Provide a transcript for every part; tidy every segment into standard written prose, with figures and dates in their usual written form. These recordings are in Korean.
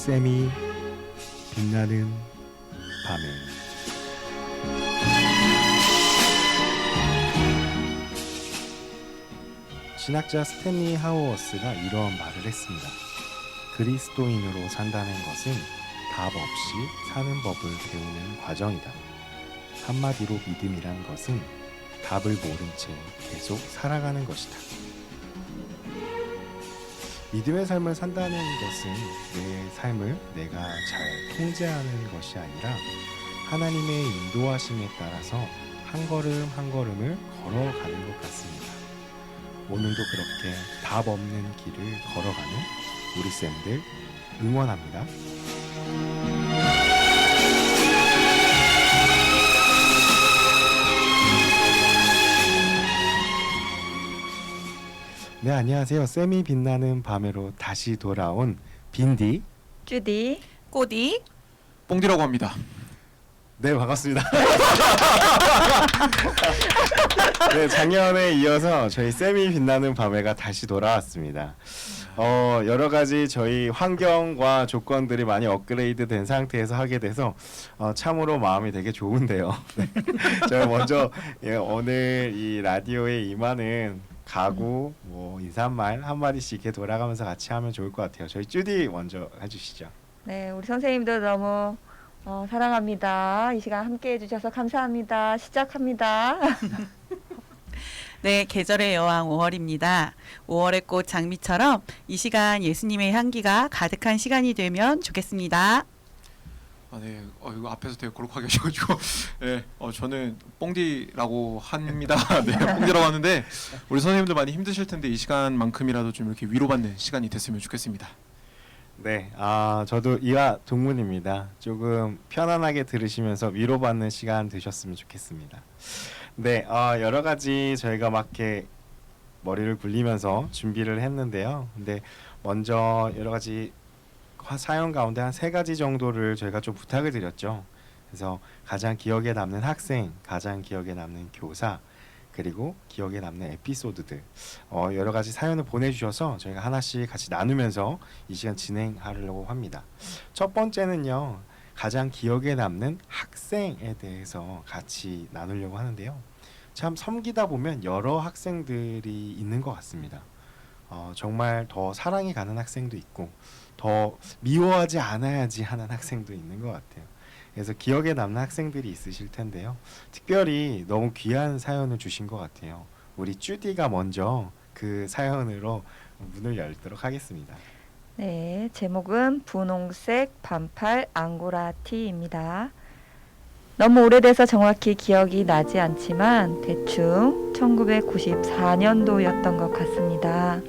쌤이 빛나는 밤에. 신학자 스탠리 하우어스가 이러한 말을 했습니다. 그리스도인으로 산다는 것은 답 없이 사는 법을 배우는 과정이다. 한마디로 믿음이란 것은 답을 모른 채 계속 살아가는 것이다. 믿음의 삶을 산다는 것은 내 삶을 내가 잘 통제하는 것이 아니라 하나님의 인도하심에 따라서 한 걸음 한 걸음을 걸어가는 것 같습니다. 오늘도 그렇게 답 없는 길을 걸어가는 우리 쌤들 응원합니다. 네, 안녕하세요. 쌤이 빛나는 밤에로 다시 돌아온 빈디, 주디, 꼬디, 뽕디라고 합니다. 네, 반갑습니다. 네, 작년에 이어서 저희 쌤이 빛나는 밤에가 다시 돌아왔습니다. 여러 가지 저희 환경과 조건들이 많이 업그레이드 된 상태에서 하게 돼서 참으로 마음이 되게 좋은데요. 네. 저희 먼저 오늘 이 라디오에 임하는 가구, 인사말 한마디씩 이렇게 돌아가면서 같이 하면 좋을 것 같아요. 저희 주디 먼저 해주시죠. 네, 우리 선생님도 너무 사랑합니다. 이 시간 함께 해주셔서 감사합니다. 시작합니다. 네, 계절의 여왕 5월입니다. 5월의 꽃 장미처럼 이 시간 예수님의 향기가 가득한 시간이 되면 좋겠습니다. 네, 이거 앞에서 되게 거룩하게 하셔가지고, 네, 저는 뽕디라고 합니다. 네, 뽕디라고 하는데 우리 선생님들 많이 힘드실 텐데 이 시간만큼이라도 좀 이렇게 위로받는 시간이 됐으면 좋겠습니다. 네, 저도 이와 동문입니다. 조금 편안하게 들으시면서 위로받는 시간 되셨으면 좋겠습니다. 네, 여러 가지 저희가 막 이렇게 머리를 굴리면서 준비를 했는데요. 근데 먼저 여러 가지 사연 가운데 한 3가지 정도를 저희가 좀 부탁을 드렸죠. 그래서 가장 기억에 남는 학생, 가장 기억에 남는 교사, 그리고 기억에 남는 에피소드들 여러 가지 사연을 보내주셔서 저희가 하나씩 같이 나누면서 이 시간 진행하려고 합니다. 첫 번째는요, 가장 기억에 남는 학생에 대해서 같이 나누려고 하는데요. 참 섬기다 보면 여러 학생들이 있는 것 같습니다. 정말 더 사랑이 가는 학생도 있고 더 미워하지 않아야지 하는 학생도 있는 것 같아요. 그래서 기억에 남는 학생들이 있으실 텐데요. 특별히 너무 귀한 사연을 주신 것 같아요. 우리 쭈디가 먼저 그 사연으로 문을 열도록 하겠습니다. 네, 제목은 분홍색 반팔 앙고라 티입니다. 너무 오래돼서 정확히 기억이 나지 않지만 대충 1994년도였던 것 같습니다.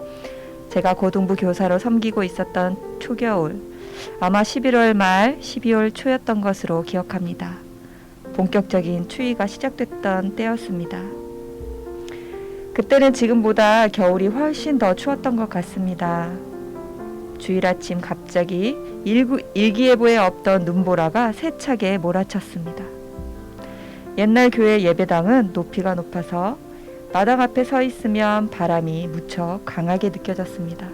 제가 고등부 교사로 섬기고 있었던 초겨울, 아마 11월 말 12월 초였던 것으로 기억합니다. 본격적인 추위가 시작됐던 때였습니다. 그때는 지금보다 겨울이 훨씬 더 추웠던 것 같습니다. 주일 아침 갑자기 일기예보에 없던 눈보라가 세차게 몰아쳤습니다. 옛날 교회 예배당은 높이가 높아서 마당 앞에 서 있으면 바람이 무척 강하게 느껴졌습니다.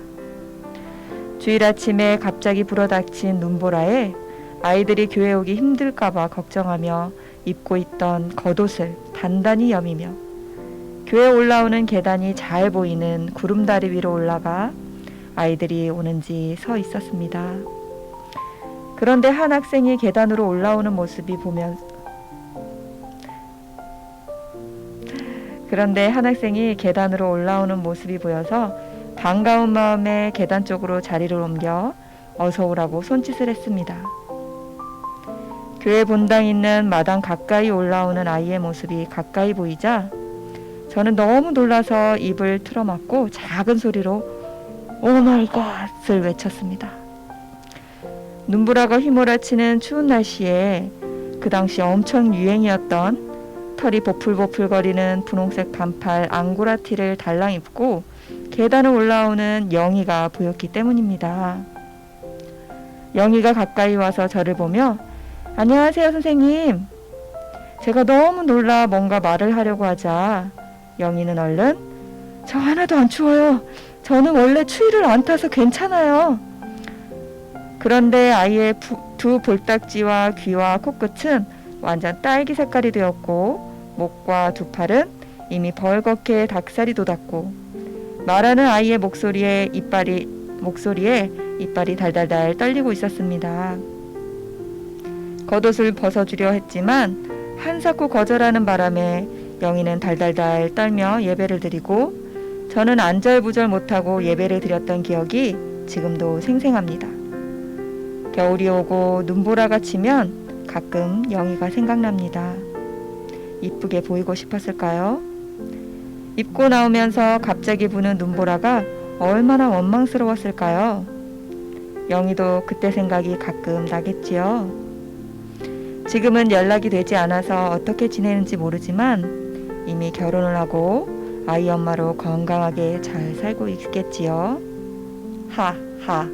주일 아침에 갑자기 불어닥친 눈보라에 아이들이 교회 오기 힘들까봐 걱정하며 입고 있던 겉옷을 단단히 여미며 교회 올라오는 계단이 잘 보이는 구름다리 위로 올라가 아이들이 오는지 서 있었습니다. 그런데 한 학생이 계단으로 올라오는 모습이 보여서 반가운 마음에 계단 쪽으로 자리를 옮겨 어서 오라고 손짓을 했습니다. 교회 본당 있는 마당 가까이 올라오는 아이의 모습이 가까이 보이자 저는 너무 놀라서 입을 틀어막고 작은 소리로 오 마이 갓을 외쳤습니다. 눈보라가 휘몰아치는 추운 날씨에 그 당시 엄청 유행이었던 털이 보풀보풀거리는 분홍색 반팔 앙고라티를 달랑 입고 계단을 올라오는 영희가 보였기 때문입니다. 영희가 가까이 와서 저를 보며 안녕하세요 선생님. 제가 너무 놀라 뭔가 말을 하려고 하자 영희는 얼른 저 하나도 안 추워요. 저는 원래 추위를 안 타서 괜찮아요. 그런데 아이의 두 볼딱지와 귀와 코끝은 완전 딸기 색깔이 되었고 목과 두 팔은 이미 벌겋게 닭살이 돋았고 말하는 아이의 목소리에 이빨이 달달달 떨리고 있었습니다. 겉옷을 벗어주려 했지만 한사코 거절하는 바람에 영희는 달달달 떨며 예배를 드리고 저는 안절부절 못하고 예배를 드렸던 기억이 지금도 생생합니다. 겨울이 오고 눈보라가 치면 가끔 영희가 생각납니다. 이쁘게 보이고 싶었을까요? 입고 나오면서 갑자기 부는 눈보라가 얼마나 원망스러웠을까요? 영희도 그때 생각이 가끔 나겠지요. 지금은 연락이 되지 않아서 어떻게 지내는지 모르지만 이미 결혼을 하고 아이 엄마로 건강하게 잘 살고 있겠지요. 하하.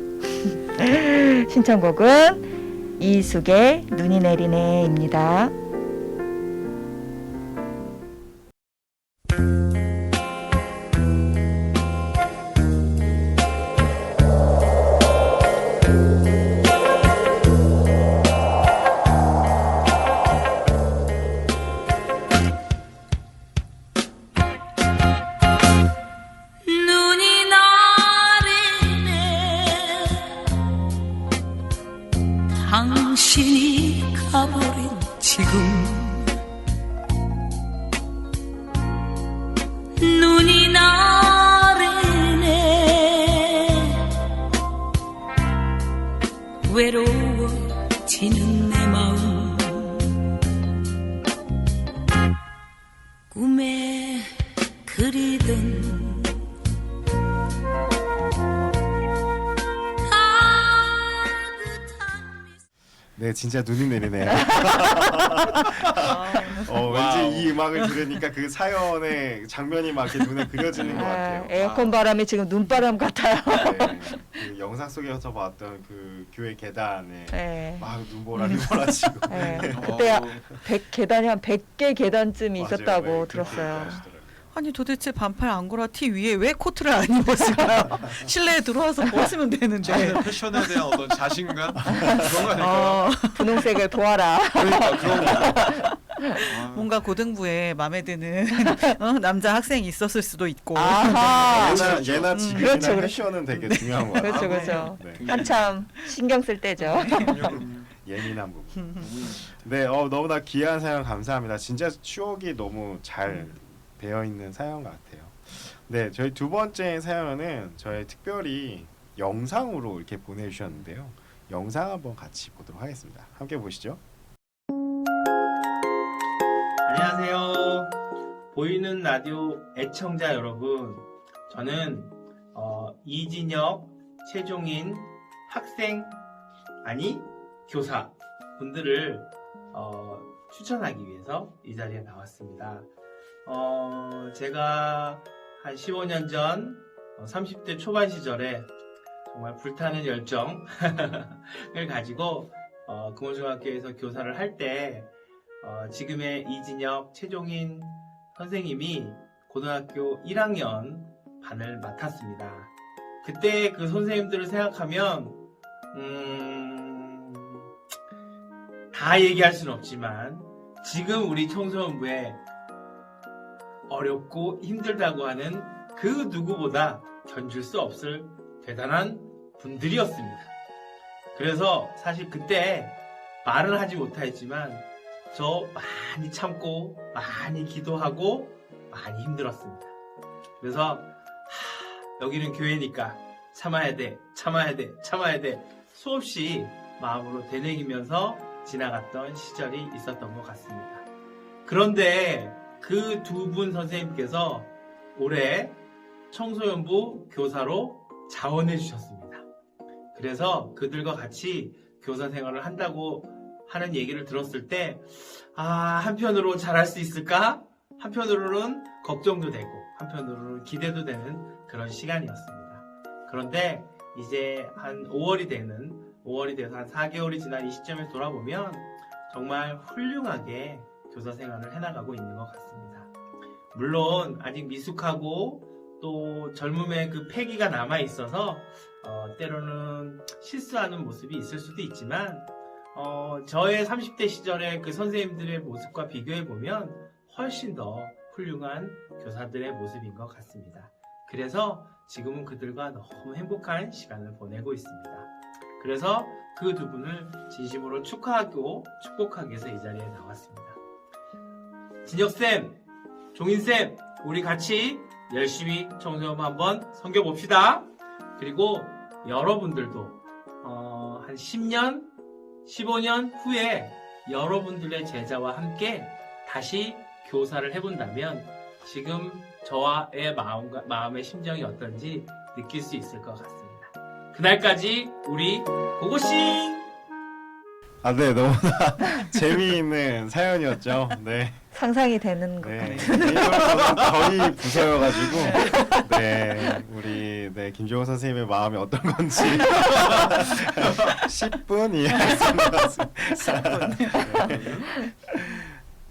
신청곡은 이숙의 눈이 내리네입니다. 당신이 가버린 지금 눈이 나르네 외로워지는 내 마음 꿈에 그리던 네, 진짜 눈이 내리네요. 왠지 이 음악을 들으니까 그 사연의 장면이 막 이렇게 눈에 그려지는 것 같아요. 에어컨 바람이 지금 눈바람 같아요. 네, 그 영상 속에서 봤던 그 교회 계단에 네. 막 눈보라 치고. 네. 그때 계단이 한 100개 계단쯤이 있었다고 맞아요. 네, 들었어요. 그렇게 하시더라고요. 아니 도대체 반팔 앙고라 티 위에 왜 코트를 안 입었을까요? 실내에 들어와서 벗으면 되는데. 자신의 패션에 대한 어떤 자신감 그런 거 아닐까요? 분홍색을 보아라. 그러니까 그런 거. 뭔가 고등부에 마음에 드는 남자 학생이 있었을 수도 있고. 아하. 예나 지금이나 그렇죠, 그렇죠. 패션은 되게 중요한 것 같아요. 그렇죠, 그렇죠. 네. 한참 신경 쓸 때죠. 예민한 부분. 네, 너무나 귀한 사연 감사합니다. 진짜 추억이 너무 잘 배어 있는 사연 같아요. 네, 저희 두 번째 사연은 저희 특별히 영상으로 이렇게 보내주셨는데요. 영상 한번 같이 보도록 하겠습니다. 함께 보시죠. 안녕하세요. 보이는 라디오 애청자 여러분. 저는 이진혁, 최종인 학생 교사 분들을 추천하기 위해서 이 자리에 나왔습니다. 제가 한 15년 전 30대 초반 시절에 정말 불타는 열정을 가지고 금호중학교에서 교사를 할 때 지금의 이진혁, 최종인 선생님이 고등학교 1학년 반을 맡았습니다. 그때 그 선생님들을 생각하면 다 얘기할 수는 없지만 지금 우리 청소년부에 어렵고 힘들다고 하는 그 누구보다 견줄 수 없을 대단한 분들이었습니다. 그래서 사실 그때 말은 하지 못했지만 저 많이 참고 많이 기도하고 많이 힘들었습니다. 그래서 여기는 교회니까 참아야 돼 수없이 마음으로 되뇌이면서 지나갔던 시절이 있었던 것 같습니다. 그런데 그 두 분 선생님께서 올해 청소년부 교사로 자원해 주셨습니다. 그래서 그들과 같이 교사 생활을 한다고 하는 얘기를 들었을 때, 한편으로 잘할 수 있을까? 한편으로는 걱정도 되고, 한편으로는 기대도 되는 그런 시간이었습니다. 그런데 이제 한 5월이 돼서 한 4개월이 지난 이 시점에 돌아보면 정말 훌륭하게 교사 생활을 해나가고 있는 것 같습니다. 물론 아직 미숙하고 또 젊음의 그 패기가 남아있어서 때로는 실수하는 모습이 있을 수도 있지만 저의 30대 시절의 그 선생님들의 모습과 비교해보면 훨씬 더 훌륭한 교사들의 모습인 것 같습니다. 그래서 지금은 그들과 너무 행복한 시간을 보내고 있습니다. 그래서 그 두 분을 진심으로 축하하고 축복하기 위해서 이 자리에 나왔습니다. 진혁쌤, 종인쌤, 우리 같이 열심히 청소년 한번 섬겨봅시다. 그리고 여러분들도 한 10년, 15년 후에 여러분들의 제자와 함께 다시 교사를 해본다면 지금 저와의 마음의 심정이 어떤지 느낄 수 있을 것 같습니다. 그날까지 우리 고고싱! 네, 너무나 재미있는 사연이었죠. 네. 상상이 되는 것 네. 같아요. 개인적으로 저희 부서여가지고, 네, 우리, 네, 김종호 선생님의 마음이 어떤 건지 10분 이해할 수 있는 것 같습니다.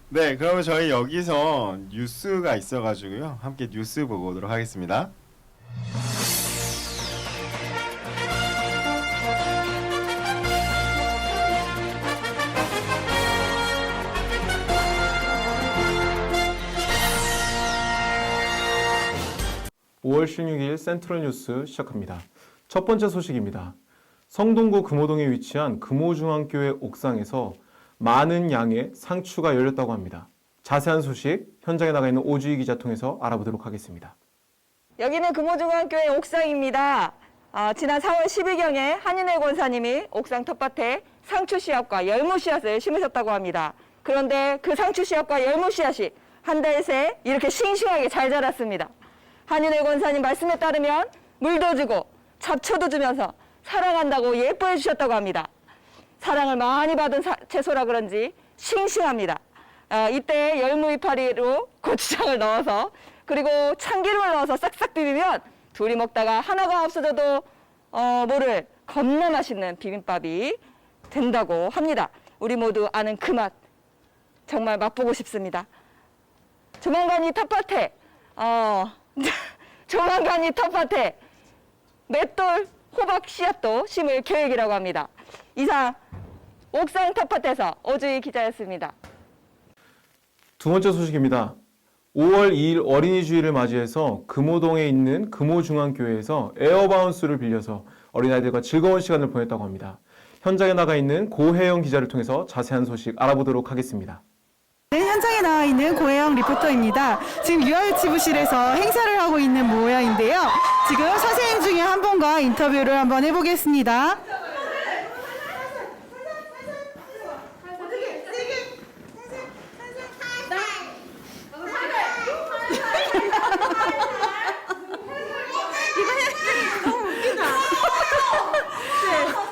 네, 그러면 저희 여기서 뉴스가 있어가지고요. 함께 뉴스 보고 오도록 하겠습니다. (5월 16일) 센트럴 뉴스 시작합니다. 첫 번째 소식입니다. 성동구 금호동에 위치한 금호중앙교회 옥상에서 많은 양의 상추가 열렸다고 합니다. 자세한 소식 현장에 나가 있는 오주희 기자 통해서 알아보도록 하겠습니다. 여기는 금호중앙교회 옥상입니다. 지난 4월 10일경에 한인회 권사님이 옥상 텃밭에 상추 씨앗과 열무 씨앗을 심으셨다고 합니다. 그런데 그 상추 씨앗과 열무 씨앗이 한 달 새 이렇게 싱싱하게 잘 자랐습니다. 한인회 권사님 말씀에 따르면 물도 주고 잡초도 주면서 사랑한다고 예뻐해 주셨다고 합니다. 사랑을 많이 받은 채소라 그런지 싱싱합니다. 이때 열무 이파리로 고추장을 넣어서 그리고 참기름을 넣어서 싹싹 비비면 둘이 먹다가 하나가 없어져도 모를 겁나 맛있는 비빔밥이 된다고 합니다. 우리 모두 아는 그 맛 정말 맛보고 싶습니다. 조만간 이 텃밭에 맷돌 호박 씨앗도 심을 계획이라고 합니다. 이상 옥상 텃밭에서 오주희 기자였습니다. 두 번째 소식입니다. 5월 2일 어린이 주일을 맞이해서 금호동에 있는 금호중앙교회에서 에어바운스를 빌려서 어린아이들과 즐거운 시간을 보냈다고 합니다. 현장에 나가 있는 고혜영 기자를 통해서 자세한 소식 알아보도록 하겠습니다. 네, 현장에 나와 있는 고혜영 리포터입니다. 지금 유아유치부실에서 행사를 하고 있는 모양인데요. 지금 선생님 중에 한 분과 인터뷰를 한번 해보겠습니다.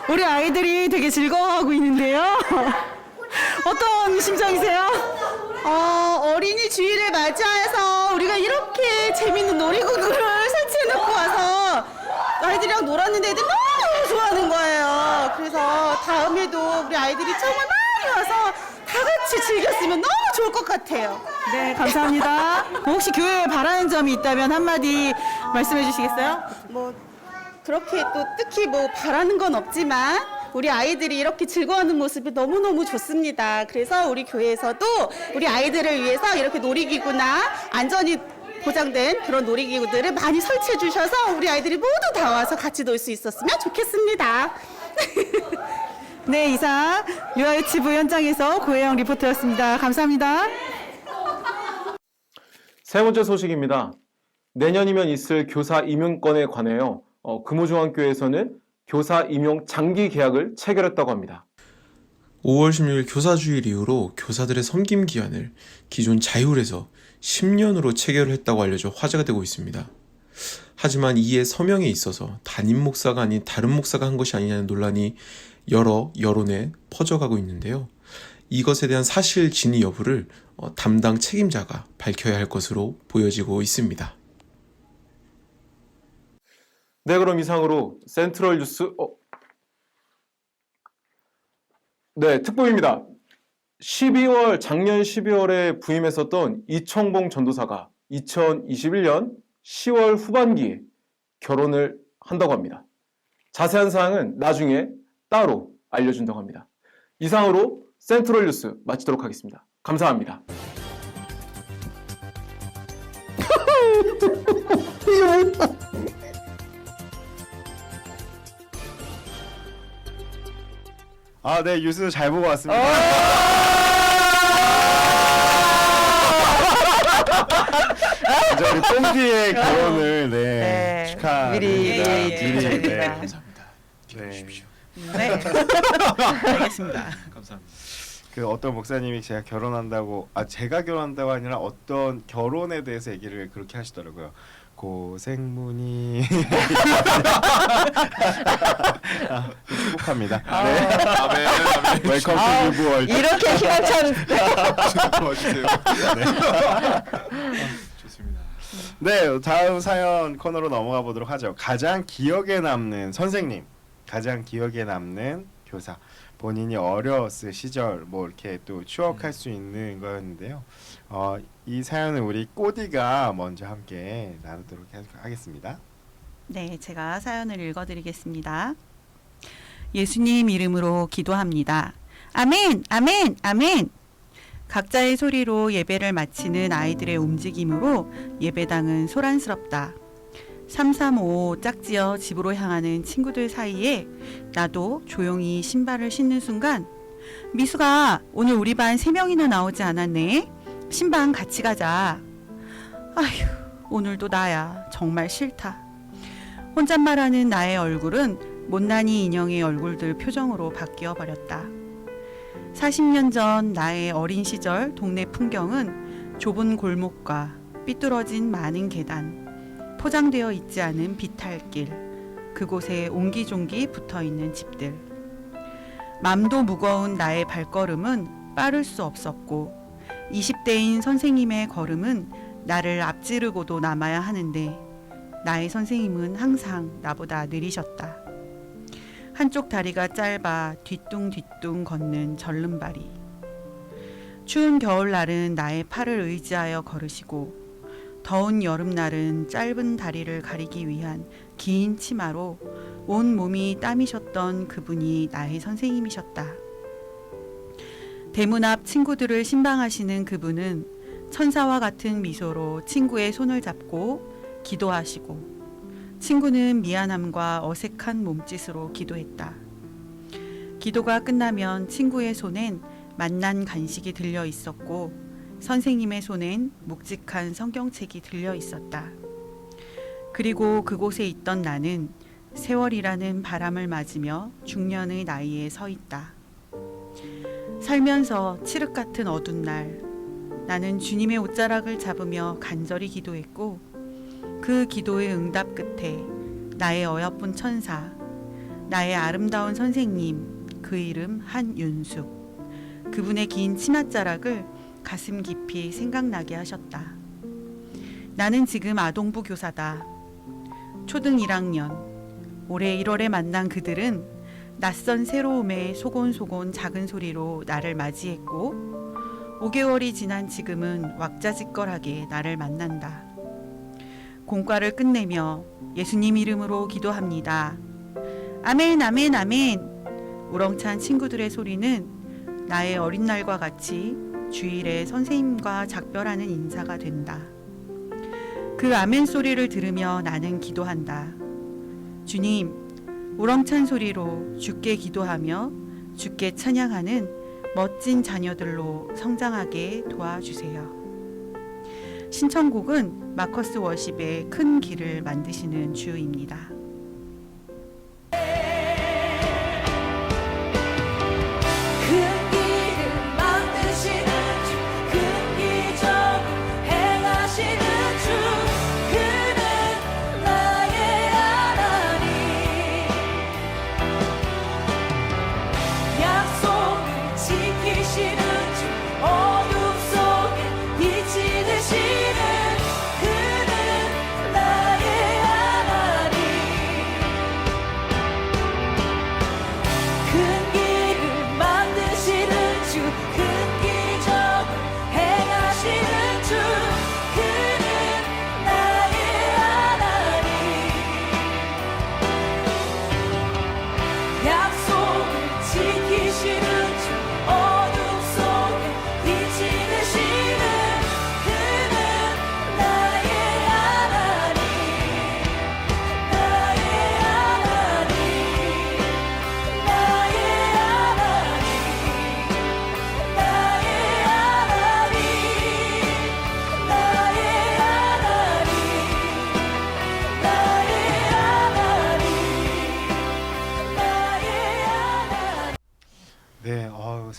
우리 아이들이 되게 즐거워하고 있는데요. 어떤 심정이세요? 어린이 주일을 맞이해서 우리가 이렇게 재밌는 놀이공원을 설치해놓고 와서 아이들이랑 놀았는데 애들이 너무 좋아하는 거예요. 그래서 다음에도 우리 아이들이 정말 많이 와서 다 같이 즐겼으면 너무 좋을 것 같아요. 네, 감사합니다. 혹시 교회에 바라는 점이 있다면 한마디 말씀해 주시겠어요? 그렇게 또 특히 바라는 건 없지만 우리 아이들이 이렇게 즐거워하는 모습이 너무너무 좋습니다. 그래서 우리 교회에서도 우리 아이들을 위해서 이렇게 놀이기구나 안전이 보장된 그런 놀이기구들을 많이 설치해 주셔서 우리 아이들이 모두 다 와서 같이 놀 수 있었으면 좋겠습니다. 네, 이상 유아유치부 현장에서 고혜영 리포터였습니다. 감사합니다. 세 번째 소식입니다. 내년이면 있을 교사 임용권에 관하여 금호중앙교회에서는 교사 임용 장기 계약을 체결했다고 합니다. 5월 16일 교사주일 이후로 교사들의 섬김 기한을 기존 자율에서 10년으로 체결을 했다고 알려져 화제가 되고 있습니다. 하지만 이에 서명에 있어서 담임 목사가 아닌 다른 목사가 한 것이 아니냐는 논란이 여러 여론에 퍼져가고 있는데요. 이것에 대한 사실 진위 여부를 담당 책임자가 밝혀야 할 것으로 보여지고 있습니다. 네, 그럼 이상으로 센트럴 뉴스 네, 특보입니다. 작년 12월에 부임했었던 이청봉 전도사가 2021년 10월 후반기에 결혼을 한다고 합니다. 자세한 사항은 나중에 따로 알려준다고 합니다. 이상으로 센트럴 뉴스 마치도록 하겠습니다. 감사합니다. 아, 네, 뉴스 잘 보고 왔습니다. 이제 우리 뽕디의 결혼을 네, 축하드립니다. 미리 네. 감사합니다. 네. 네. 알겠습니다. 감사합니다. 그 어떤 목사님이 제가 결혼한다고 제가 결혼한다고 아니라 어떤 결혼에 대해서 얘기를 그렇게 하시더라고요. 고생문이 축복합니다. 네. 아멘. 아멘. 웰컴 투 뉴브 월드. 이렇게 희망찬 도와주세요. 좋습니다. 네, 다음 사연 코너로 넘어가 보도록 하죠. 가장 기억에 남는 선생님, 가장 기억에 남는 교사, 본인이 어렸을 시절 뭐 이렇게 또 추억할 수 있는 거였는데요. 이 사연은 우리 꼬디가 먼저 함께 나누도록 하겠습니다. 네, 제가 사연을 읽어드리겠습니다. 예수님 이름으로 기도합니다. 아멘, 아멘, 아멘. 각자의 소리로 예배를 마치는 아이들의 움직임으로 예배당은 소란스럽다. 335 짝지어 집으로 향하는 친구들 사이에 나도 조용히 신발을 신는 순간 미수가 오늘 우리 반 3명이나 나오지 않았네. 신방 같이 가자. 아휴, 오늘도 나야. 정말 싫다. 혼잣말하는 나의 얼굴은 못난이 인형의 얼굴들 표정으로 바뀌어 버렸다. 40년 전 나의 어린 시절 동네 풍경은 좁은 골목과 삐뚤어진 많은 계단, 포장되어 있지 않은 비탈길, 그곳에 옹기종기 붙어있는 집들. 맘도 무거운 나의 발걸음은 빠를 수 없었고 20대인 선생님의 걸음은 나를 앞지르고도 남아야 하는데 나의 선생님은 항상 나보다 느리셨다. 한쪽 다리가 짧아 뒤뚱뒤뚱 걷는 절름발이. 추운 겨울날은 나의 팔을 의지하여 걸으시고 더운 여름날은 짧은 다리를 가리기 위한 긴 치마로 온 몸이 땀이셨던 그분이 나의 선생님이셨다. 대문 앞 친구들을 신방하시는 그분은 천사와 같은 미소로 친구의 손을 잡고 기도하시고 친구는 미안함과 어색한 몸짓으로 기도했다. 기도가 끝나면 친구의 손엔 맛난 간식이 들려 있었고 선생님의 손엔 묵직한 성경책이 들려 있었다. 그리고 그곳에 있던 나는 세월이라는 바람을 맞으며 중년의 나이에 서 있다. 살면서 칠흑 같은 어두운 날, 나는 주님의 옷자락을 잡으며 간절히 기도했고 그 기도의 응답 끝에 나의 어여쁜 천사, 나의 아름다운 선생님, 그 이름 한윤숙, 그분의 긴 치맛자락을 가슴 깊이 생각나게 하셨다. 나는 지금 아동부 교사다. 초등 1학년. 올해 1월에 만난 그들은 낯선 새로움에 소곤소곤 작은 소리로 나를 맞이했고 5개월이 지난 지금은 왁자지껄하게 나를 만난다. 공과를 끝내며 예수님 이름으로 기도합니다. 아멘, 아멘, 아멘. 우렁찬 친구들의 소리는 나의 어린 날과 같이 주일에 선생님과 작별하는 인사가 된다. 그 아멘 소리를 들으며 나는 기도한다. 주님, 우렁찬 소리로 주께 기도하며 주께 찬양하는 멋진 자녀들로 성장하게 도와주세요. 신청곡은 마커스 워십의 큰 길을 만드시는 주입니다. 큰 길을 만드시는 주, 큰 기적을 행하시는 주, 그는 나의 하나님. 약속을 지키시는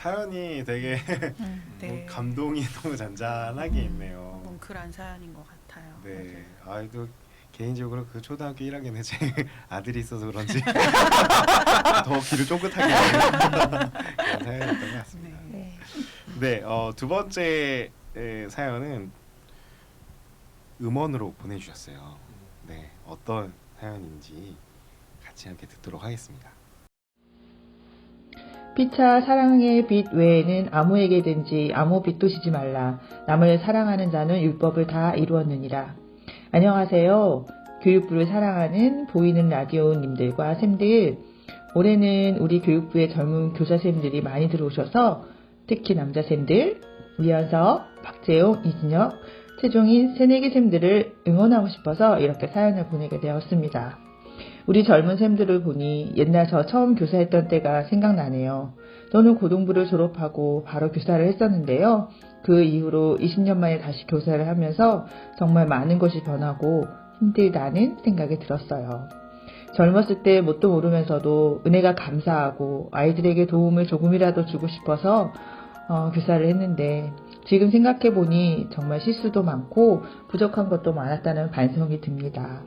사연이 되게 네. 감동이 너무 잔잔하게 있네요. 뭉클한 사연인 것 같아요. 네, 아이도 개인적으로 그 초등학교 1학년에 제 아들이 있어서 그런지 더 귀를 쫑긋하게 하는 그런 사연이었던 것 같습니다. 네. 네. 네, 두 번째 사연은 음원으로 보내주셨어요. 네, 어떤 사연인지 같이 함께 듣도록 하겠습니다. 피차 사랑의 빚 외에는 아무에게든지 아무 빚도 지지 말라. 남을 사랑하는 자는 율법을 다 이루었느니라. 안녕하세요. 교육부를 사랑하는 보이는 라디오님들과 쌤들. 올해는 우리 교육부의 젊은 교사쌤들이 많이 들어오셔서 특히 남자쌤들, 위원석, 박재용, 이진혁, 최종인 새내기 쌤들을 응원하고 싶어서 이렇게 사연을 보내게 되었습니다. 우리 젊은 쌤들을 보니 옛날 저 처음 교사했던 때가 생각나네요. 저는 고등부를 졸업하고 바로 교사를 했었는데요. 그 이후로 20년 만에 다시 교사를 하면서 정말 많은 것이 변하고 힘들다는 생각이 들었어요. 젊었을 때 뭣도 모르면서도 은혜가 감사하고 아이들에게 도움을 조금이라도 주고 싶어서 교사를 했는데 지금 생각해보니 정말 실수도 많고 부족한 것도 많았다는 반성이 듭니다.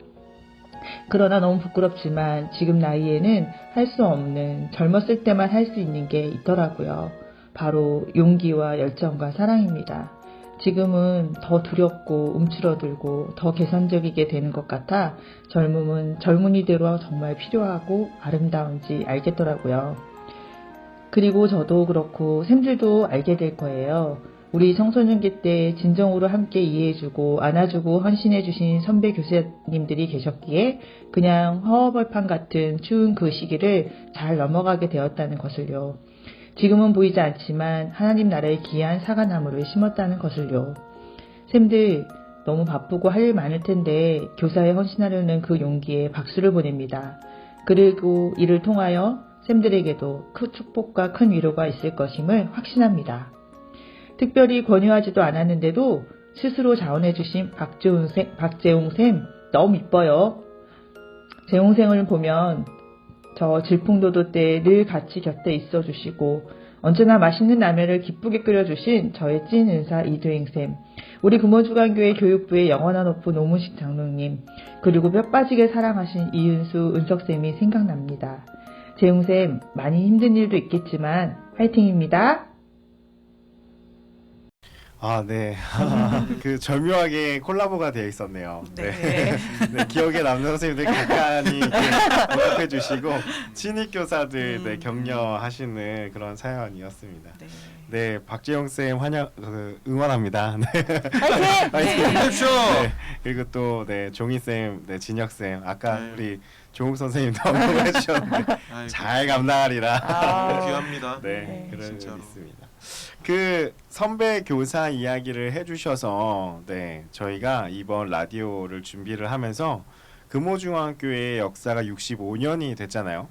그러나 너무 부끄럽지만 지금 나이에는 할 수 없는 젊었을 때만 할 수 있는 게 있더라고요. 바로 용기와 열정과 사랑입니다. 지금은 더 두렵고 움츠러들고 더 계산적이게 되는 것 같아 젊음은 젊은이대로 정말 필요하고 아름다운지 알겠더라고요. 그리고 저도 그렇고 쌤들도 알게 될 거예요. 우리 청소년기 때 진정으로 함께 이해해주고 안아주고 헌신해주신 선배 교사님들이 계셨기에 그냥 허허벌판 같은 추운 그 시기를 잘 넘어가게 되었다는 것을요. 지금은 보이지 않지만 하나님 나라의 귀한 사과나무를 심었다는 것을요. 쌤들 너무 바쁘고 할 일 많을 텐데 교사에 헌신하려는 그 용기에 박수를 보냅니다. 그리고 이를 통하여 쌤들에게도 큰 축복과 큰 위로가 있을 것임을 확신합니다. 특별히 권유하지도 않았는데도 스스로 자원해주신 박재홍쌤 너무 이뻐요. 재홍생을 보면 저 질풍노도 때 늘 같이 곁에 있어주시고 언제나 맛있는 라면을 기쁘게 끓여주신 저의 찐 은사 이두행쌤, 우리 금호주간교회 교육부의 영원한 오프 노문식 장로님, 그리고 뼈 빠지게 사랑하신 이은수 은석쌤이 생각납니다. 재홍쌤 많이 힘든 일도 있겠지만 화이팅입니다. 아, 네. 그 절묘하게 콜라보가 되어 있었네요. 네. 네. 네, 기억에 남는 선생님들 간간히 언급해 주시고 신입 교사들 네, 격려하시는 그런 사연이었습니다. 네. 네, 박재영 쌤 응원합니다. 네. 화이팅! 해주십시오. 네, 그리고 또 네, 종희 쌤, 네, 진혁 쌤, 아까 네. 우리 조웅 선생님도 언급해 주셨는데 아이고, 잘 감당하리라. 아. 귀합니다. 네, 네. 그런 진짜로. 있습니다. 그 선배 교사 이야기를 해주셔서 네 저희가 이번 라디오를 준비를 하면서 금호중앙교회의 역사가 65년이 됐잖아요.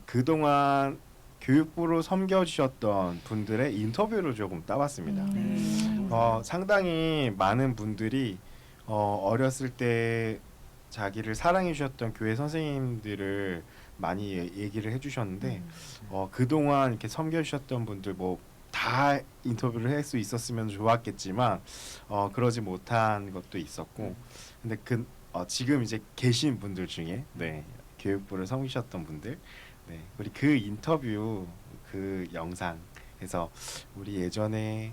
그동안 교육부로 섬겨주셨던 분들의 인터뷰를 조금 따봤습니다. 상당히 많은 분들이 어렸을 때 자기를 사랑해 주셨던 교회 선생님들을 많이 얘기를 해주셨는데 그동안 이렇게 섬겨주셨던 분들 뭐 다 인터뷰를 할 수 있었으면 좋았겠지만 그러지 못한 것도 있었고 근데 지금 이제 계신 분들 중에 네 교육부를 섬기셨던 분들 네 우리 그 인터뷰 그 영상에서 우리 예전에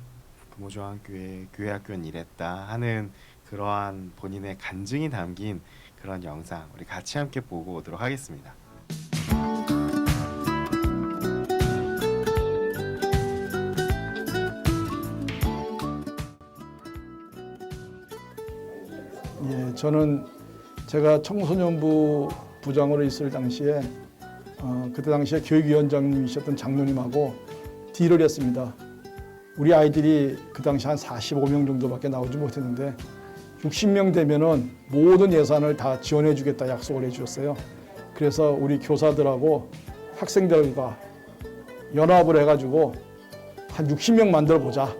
금호중앙교회 교회학교는 이랬다 하는 그러한 본인의 간증이 담긴 그런 영상 우리 같이 함께 보고 오도록 하겠습니다. 예, 저는 제가 청소년부 부장으로 있을 당시에 그때 당시에 교육위원장님이셨던 장로님하고 딜을 했습니다. 우리 아이들이 그 당시 한 45명 정도밖에 나오지 못했는데 60명 되면은 모든 예산을 다 지원해 주겠다 약속을 해 주셨어요. 그래서 우리 교사들하고 학생들과 연합을 해가지고 한 60명 만들어 보자.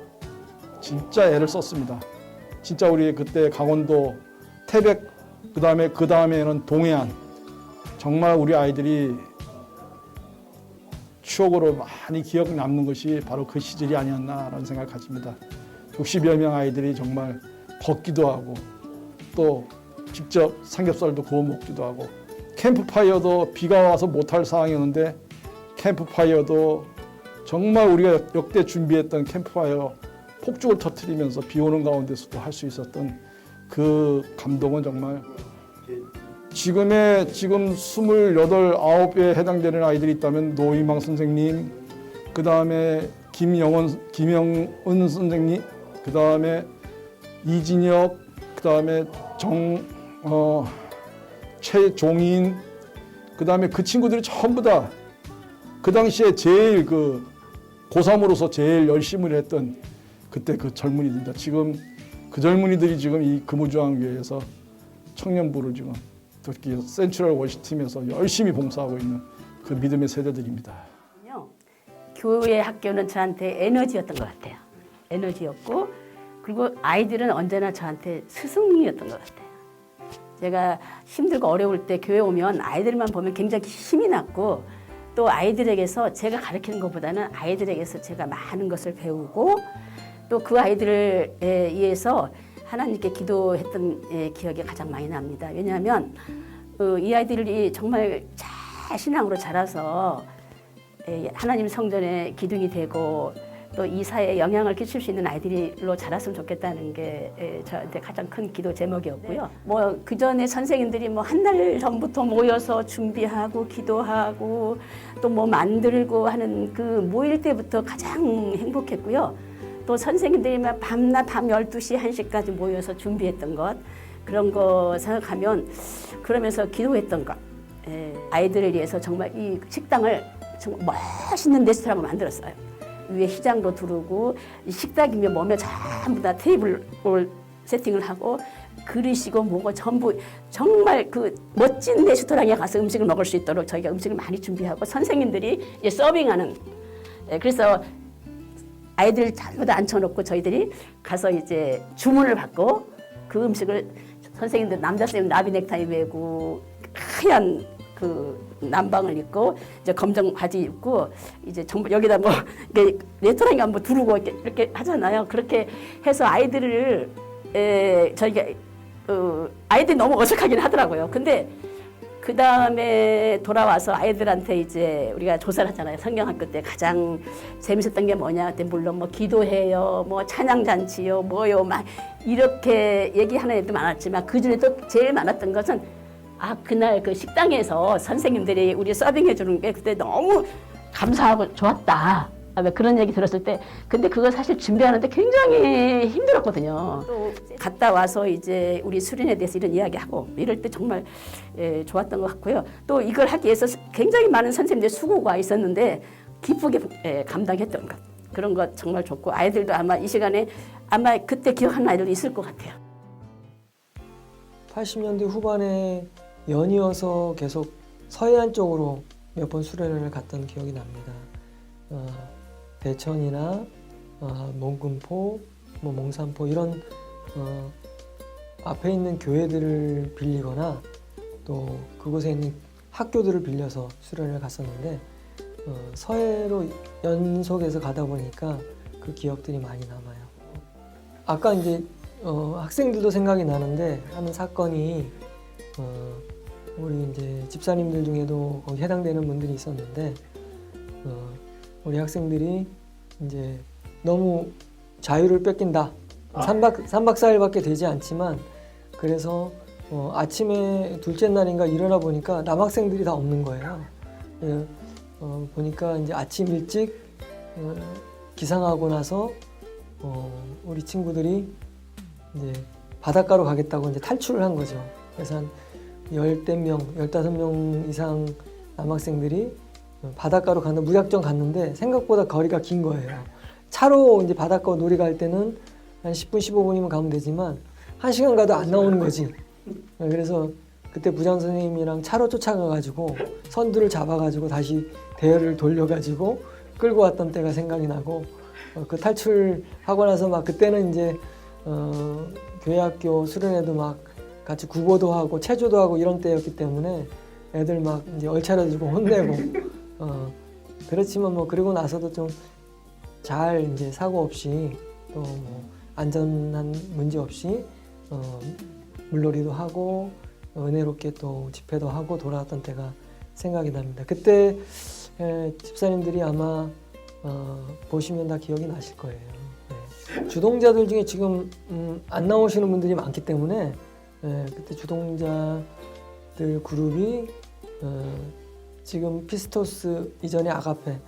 진짜 애를 썼습니다. 진짜 우리 그때 강원도 태백 그 다음에는 동해안 정말 우리 아이들이 추억으로 많이 기억 남는 것이 바로 그 시절이 아니었나라는 생각을 가집니다. 60여 명 아이들이 정말 걷기도 하고 또 직접 삼겹살도 구워 먹기도 하고 캠프파이어도 비가 와서 못할 상황이었는데 캠프파이어도 정말 우리가 역대 준비했던 캠프파이어 폭죽을 터뜨리면서 비 오는 가운데서도 할 수 있었던 그 감동은 정말 지금 28, 9에 해당되는 아이들이 있다면 노희망 선생님, 그 다음에 김영은 선생님, 그 다음에 이진혁, 그 다음에 최종인, 그 다음에 그 친구들이 전부 다 그 당시에 제일 그 고3으로서 제일 열심을 했던 그때 그 젊은이들입니다. 지금 그 젊은이들이 지금 이 금우중앙교회에서 청년부를 지금 특히 센트럴 워시팀에서 열심히 봉사하고 있는 그 믿음의 세대들입니다. 교회 학교는 저한테 에너지였던 것 같아요. 에너지였고 그리고 아이들은 언제나 저한테 스승이었던 것 같아요. 제가 힘들고 어려울 때 교회 오면 아이들만 보면 굉장히 힘이 났고 또 아이들에게서 제가 가르치는 것보다는 아이들에게서 제가 많은 것을 배우고 또 그 아이들을 위해서 하나님께 기도했던 기억이 가장 많이 납니다. 왜냐하면 이 아이들이 정말 잘 신앙으로 자라서 하나님 성전의 기둥이 되고 또 이 사회에 영향을 끼칠 수 있는 아이들로 자랐으면 좋겠다는 게 저한테 가장 큰 기도 제목이었고요. 뭐 그 전에 선생님들이 뭐 한 달 전부터 모여서 준비하고 기도하고 또 뭐 만들고 하는 그 모일 때부터 가장 행복했고요. 또 선생님들이 막 밤낮 밤 12시, 1시까지 모여서 준비했던 것 그런 거 생각하면 그러면서 기도했던 것 아이들을 위해서 정말 이 식당을 정말 멋있는 레스토랑을 만들었어요. 위에 휘장도 두르고 식탁이면 뭐면 전부 다 테이블 세팅을 하고 그릇이고 뭐고 전부 정말 그 멋진 레스토랑에 가서 음식을 먹을 수 있도록 저희가 음식을 많이 준비하고 선생님들이 이제 서빙하는 그래서 아이들 전부 다 앉혀놓고 저희들이 가서 이제 주문을 받고 그 음식을 선생님들 남자 쌤 나비 넥타이 메고 하얀 그 남방을 입고 이제 검정 바지 입고 이제 정말 여기다 뭐 이게 레스토랑에 뭐 두르고 이렇게 하잖아요. 그렇게 해서 아이들을 저희가 아이들이 너무 어색하긴 하더라고요. 근데 그 다음에 돌아와서 아이들한테 이제 우리가 조사를 하잖아요. 성경학교 때 가장 재밌었던 게 뭐냐 그때 물론 뭐 기도해요, 뭐 찬양잔치요, 뭐요 막 이렇게 얘기하는 애도 많았지만 그 중에도 제일 많았던 것은 그날 그 식당에서 선생님들이 우리 서빙해 주는 게 그때 너무 감사하고 좋았다. 그런 얘기 들었을 때 근데 그거 사실 준비하는데 굉장히 힘들었거든요. 또 갔다 와서 이제 우리 수련에 대해서 이런 이야기하고 이럴 때 정말 좋았던 것 같고요. 또 이걸 하기 위해서 굉장히 많은 선생님들 수고가 있었는데 기쁘게 감당했던 것 그런 것 정말 좋고 아이들도 아마 이 시간에 아마 그때 기억하는 아이들도 있을 것 같아요. 80년대 후반에 연이어서 계속 서해안 쪽으로 몇 번 수련회를 갔던 기억이 납니다. 대천이나 몽금포, 뭐 몽산포 이런 앞에 있는 교회들을 빌리거나 또 그곳에 있는 학교들을 빌려서 수련회를 갔었는데 서해로 연속해서 가다 보니까 그 기억들이 많이 남아요. 아까 이제 학생들도 생각이 나는데 하는 사건이 우리 이제 집사님들 중에도 거기 해당되는 분들이 있었는데 우리 학생들이 이제 너무 자유를 뺏긴다. 3박 4일밖에 되지 않지만 그래서 아침에 둘째 날인가 일어나 보니까 남학생들이 다 없는 거예요. 보니까 이제 아침 일찍 기상하고 나서 우리 친구들이 이제 바닷가로 가겠다고 이제 탈출을 한 거죠. 그래서 한 10명, 15명 이상 남학생들이 바닷가로 무작정 갔는데 생각보다 거리가 긴 거예요. 차로 이제 바닷가 놀이 갈 때는 한 10분, 15분이면 가면 되지만 1시간 가도 안 나오는 거지. 그래서 그때 부장 선생님이랑 차로 쫓아가가지고 선두를 잡아가지고 다시 대열을 돌려가지고 끌고 왔던 때가 생각이 나고 그 탈출하고 나서 막 그때는 이제 교회 학교 수련회도 막 같이 구보도 하고 체조도 하고 이런 때였기 때문에 애들 막 이제 얼차려주고 혼내고 그렇지만 뭐 그러고 나서도 좀 잘 이제 사고 없이 또 뭐 안전한 문제 없이 물놀이도 하고 은혜롭게 또 집회도 하고 돌아왔던 때가 생각이 납니다. 그때 집사님들이 아마 보시면 다 기억이 나실 거예요. 네. 주동자들 중에 지금 안 나오시는 분들이 많기 때문에 그때 주동자들 그룹이 지금 피스토스 이전에 아가페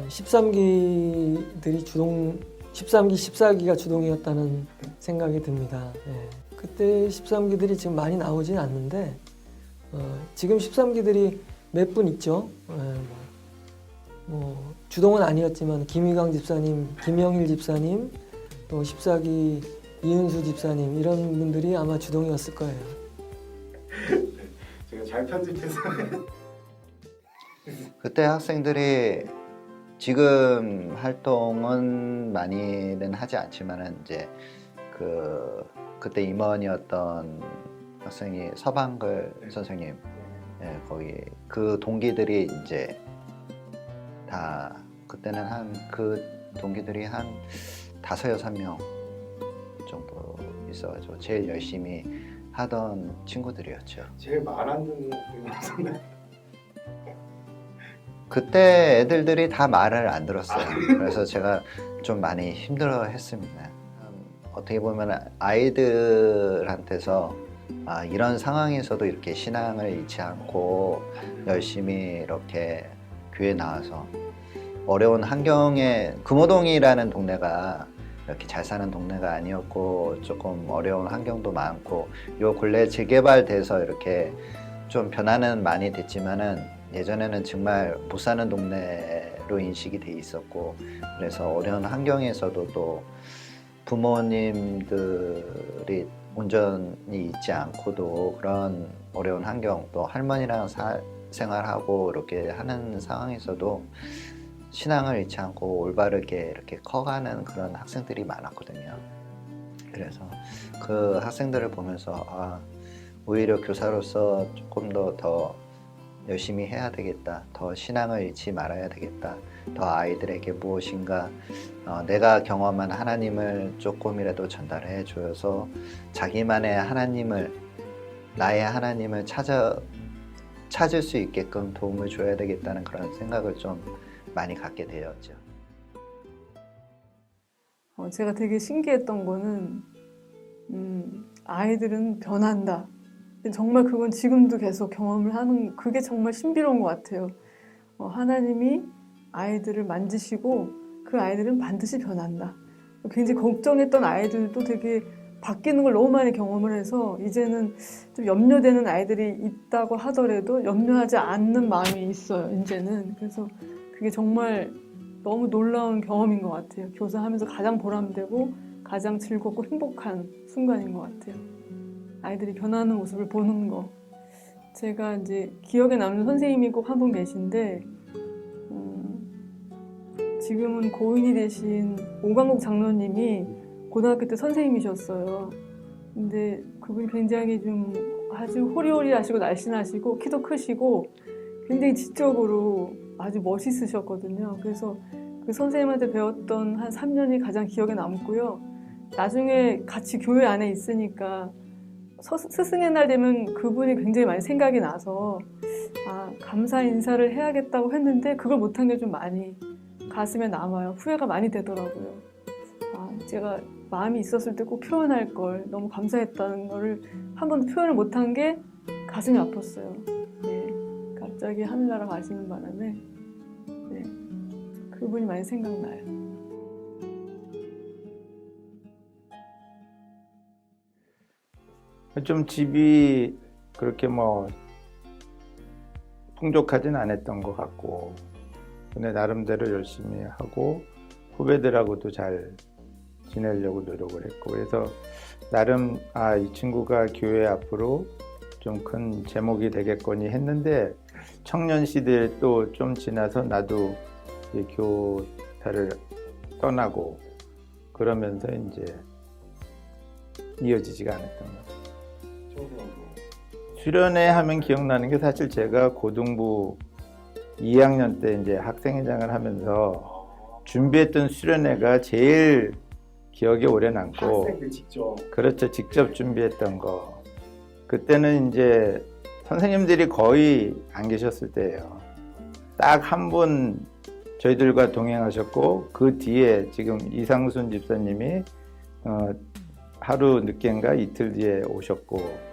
13기들이 13기, 14기가 주동이었다는 생각이 듭니다. 예. 그때 13기들이 지금 많이 나오진 않는데 지금 13기들이 몇 분 있죠. 뭐 주동은 아니었지만 김희광 집사님, 김영일 집사님, 또 14기 이은수 집사님 이런 분들이 아마 주동이었을 거예요. 제가 잘 편집해서 그때 학생들이 지금 활동은 많이는 하지 않지만은 이제 그때 임원이었던 학생이 서방글 선생님, 예, 거기 그 동기들이 이제 다 그때는 그 동기들이 한 5-6명 정도 있어가지고 제일 열심히 하던 친구들이었죠. 제일 말 안 듣는 학생들. 그때 애들들이 다 말을 안 들었어요. 그래서 제가 좀 많이 힘들어했습니다. 어떻게 보면 아이들한테서 이런 상황에서도 이렇게 신앙을 잃지 않고 열심히 이렇게 교회 나와서 어려운 환경에 금호동이라는 동네가 이렇게 잘 사는 동네가 아니었고 조금 어려운 환경도 많고 요 근래 재개발돼서 이렇게 좀 변화는 많이 됐지만은 예전에는 정말 못 사는 동네로 인식이 돼 있었고 그래서 어려운 환경에서도 또 부모님들이 온전히 있지 않고도 그런 어려운 환경 또 할머니랑 생활하고 이렇게 하는 상황에서도 신앙을 잃지 않고 올바르게 이렇게 커가는 그런 학생들이 많았거든요. 그래서 그 학생들을 보면서 오히려 교사로서 조금 더 열심히 해야 되겠다. 더 신앙을 잃지 말아야 되겠다. 더 아이들에게 무엇인가 내가 경험한 하나님을 조금이라도 전달해 줘서 자기만의 하나님을 나의 하나님을 찾을 수 있게끔 도움을 줘야 되겠다는 그런 생각을 좀 많이 갖게 되었죠. 제가 되게 신기했던 거는 아이들은 변한다. 정말 그건 지금도 계속 경험을 하는 그게 정말 신비로운 것 같아요. 하나님이 아이들을 만지시고 그 아이들은 반드시 변한다. 굉장히 걱정했던 아이들도 되게 바뀌는 걸 너무 많이 경험을 해서 이제는 좀 염려되는 아이들이 있다고 하더라도 염려하지 않는 마음이 있어요. 이제는. 그래서 그게 정말 너무 놀라운 경험인 것 같아요. 교사하면서 가장 보람되고 가장 즐겁고 행복한 순간인 것 같아요. 아이들이 변하는 모습을 보는 거. 제가 이제 기억에 남는 선생님이 꼭 한 분 계신데 지금은 고인이 되신 오광국 장로님이 고등학교 때 선생님이셨어요. 근데 그분이 굉장히 좀 아주 호리호리하시고 날씬하시고 키도 크시고 굉장히 지적으로 아주 멋있으셨거든요. 그래서 그 선생님한테 배웠던 한 3년이 가장 기억에 남고요. 나중에 같이 교회 안에 있으니까 스승의 날 되면 그분이 굉장히 많이 생각이 나서 감사 인사를 해야겠다고 했는데 그걸 못한 게 좀 많이 가슴에 남아요. 후회가 많이 되더라고요. 제가 마음이 있었을 때 꼭 표현할 걸 너무 감사했다는 거를 한 번도 표현을 못한 게 가슴이 아팠어요. 네, 갑자기 하늘나라 가시는 바람에 네, 그분이 많이 생각나요. 좀 집이 그렇게 뭐 풍족하진 않았던 것 같고 근데 나름대로 열심히 하고 후배들하고도 잘 지내려고 노력을 했고 그래서 나름 이 친구가 교회 앞으로 좀 큰 제목이 되겠거니 했는데 청년 시대에 또 좀 지나서 나도 이제 교사를 떠나고 그러면서 이제 이어지지가 않았던 거죠. 수련회 하면 기억나는 게 사실 제가 고등부 2학년 때 이제 학생회장을 하면서 준비했던 수련회가 제일 기억에 오래 남고 학생들 직접. 그렇죠. 직접 준비했던 거. 그때는 이제 선생님들이 거의 안 계셨을 때예요. 딱 한 분 저희들과 동행하셨고 그 뒤에 지금 이상순 집사님이 하루 늦게인가 이틀 뒤에 오셨고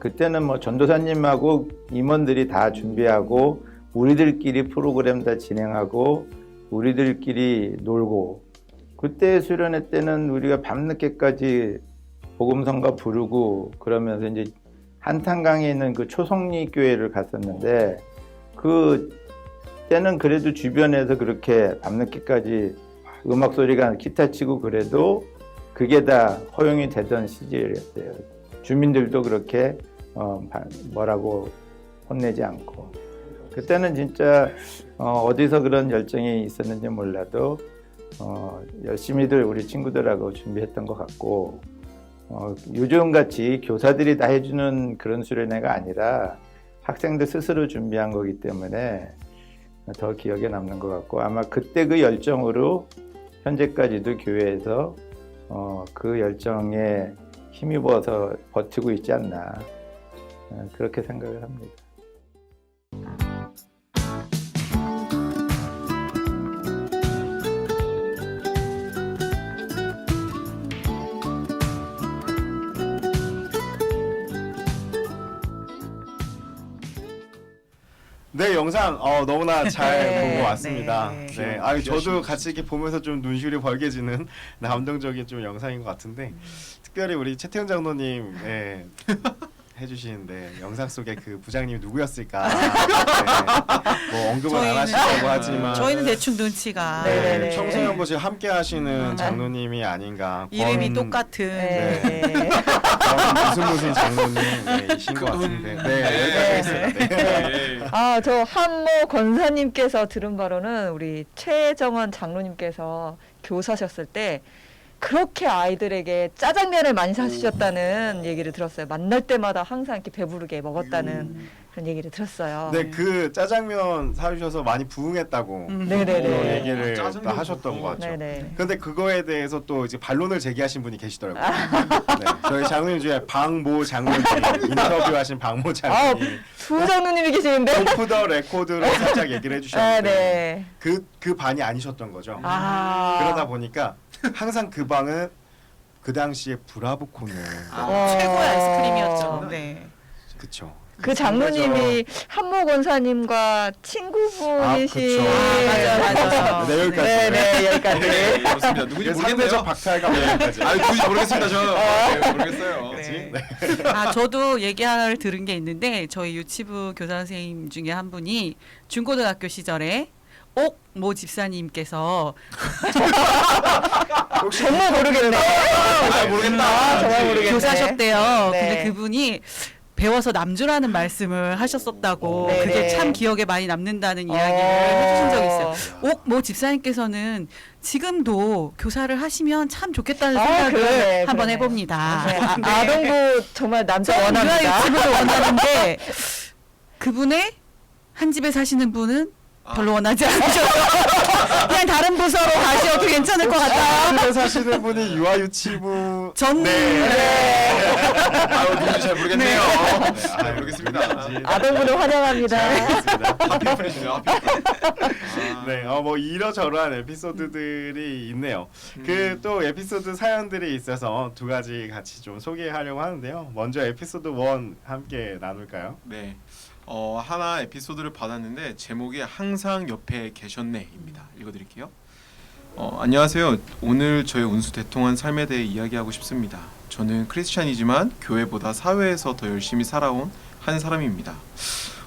그때는 뭐 전도사님하고 임원들이 다 준비하고 우리들끼리 프로그램 다 진행하고 우리들끼리 놀고 그때 수련회 때는 우리가 밤늦게까지 복음성가 부르고 그러면서 이제 한탄강에 있는 그 초성리 교회를 갔었는데 그 때는 그래도 주변에서 그렇게 밤늦게까지 음악 소리가 기타 치고 그래도 그게 다 허용이 되던 시절이었어요. 주민들도 그렇게 뭐라고 혼내지 않고 그때는 진짜 어디서 그런 열정이 있었는지 몰라도 열심히들 우리 친구들하고 준비했던 것 같고 요즘같이 교사들이 다 해주는 그런 수련회가 아니라 학생들 스스로 준비한 거기 때문에 더 기억에 남는 것 같고 아마 그때 그 열정으로 현재까지도 교회에서 그 열정에 힘입어서 버티고 있지 않나 그렇게 생각을 합니다. 네, 영상 너무나 잘 네, 보고 왔습니다. 네. 네, 저도 같이 이렇게 보면서 좀 눈시울이 벌게지는 감동적인 좀 영상인 것 같은데 특별히 우리 최태훈 장로님 해주시는데 영상 속에 그 부장님이 누구였을까? 뭐 언급은 안 하시려고 하지만 저희는 대충 눈치가 청소년부실 함께 하시는 장로님이 아닌가. 이름이 똑같은 무슨 장로님이신 것 같은데. 저 한모 권사님께서 들은 바로는 우리 최정원 장로님께서 교사셨을 때 그렇게 아이들에게 짜장면을 많이 사주셨다는 얘기를 들었어요. 만날 때마다 항상 이렇게 배부르게 먹었다는 그런 얘기를 들었어요. 네, 그 짜장면 사주셔서 많이 부응했다고 네네네. 얘기를 또 하셨던 것 같죠. 그런데 그거에 대해서 또 이제 반론을 제기하신 분이 계시더라고요. 네, 저희 장로님 중에 방모 장로님 인터뷰하신 방모 장로님. 두 장로님이 계시는데 오프 더 레코드로 살짝 얘기를 해주셨는데 네. 그 반이 아니셨던 거죠. 그러다 보니까 항상 그 방은 그 당시에 브라보콘을 최고의 아이스크림이었죠. 네. 그렇죠. 그 장로님이 한모 권사님과 친구분이신 맞아요. 네, 여기까지. 네, 여기까지. 네, 그렇습니다. 누군지 모르겠네요. 상대적 박탈감 여기까지. 누군지 모르겠습니다. 저 모르겠어요. 저도 얘기를 들은 게 있는데 저희 유치부 교사 선생님 중에 한 분이 중고등학교 시절에 옥모 집사님께서 정말 모르겠네. 모르겠다. 정말 모르겠네. 교사셨대요. 근데 그분이 배워서 남주라는 말씀을 하셨었다고 그게 참 기억에 많이 남는다는 이야기를 해주신 적이 있어요. 옥모 집사님께서는 지금도 교사를 하시면 참 좋겠다는 생각을 한번 해봅니다. 아동부 정말 남자 원합니다. 유치부도 원하는데 그분의 한 집에 사시는 분은 별로 원하지 않으셔서 그냥 다른 부서로 가셔도 괜찮을 것 같다. 집에 사시는 분이 유아유치부 누군지 잘 모르겠네요. 잘 모르겠습니다. 아동부를 환영합니다. 하피프레시네요. 네, 뭐 이러저러한 에피소드들이 있네요. 그 또 에피소드 사연들이 있어서 두 가지 같이 좀 소개하려고 하는데요. 먼저 에피소드 1 함께 나눌까요? 네. 하나 에피소드를 받았는데 제목이 항상 옆에 계셨네입니다. 읽어드릴게요. 안녕하세요. 오늘 저의 운수대통한 삶에 대해 이야기하고 싶습니다. 저는 크리스찬이지만 교회보다 사회에서 더 열심히 살아온 한 사람입니다.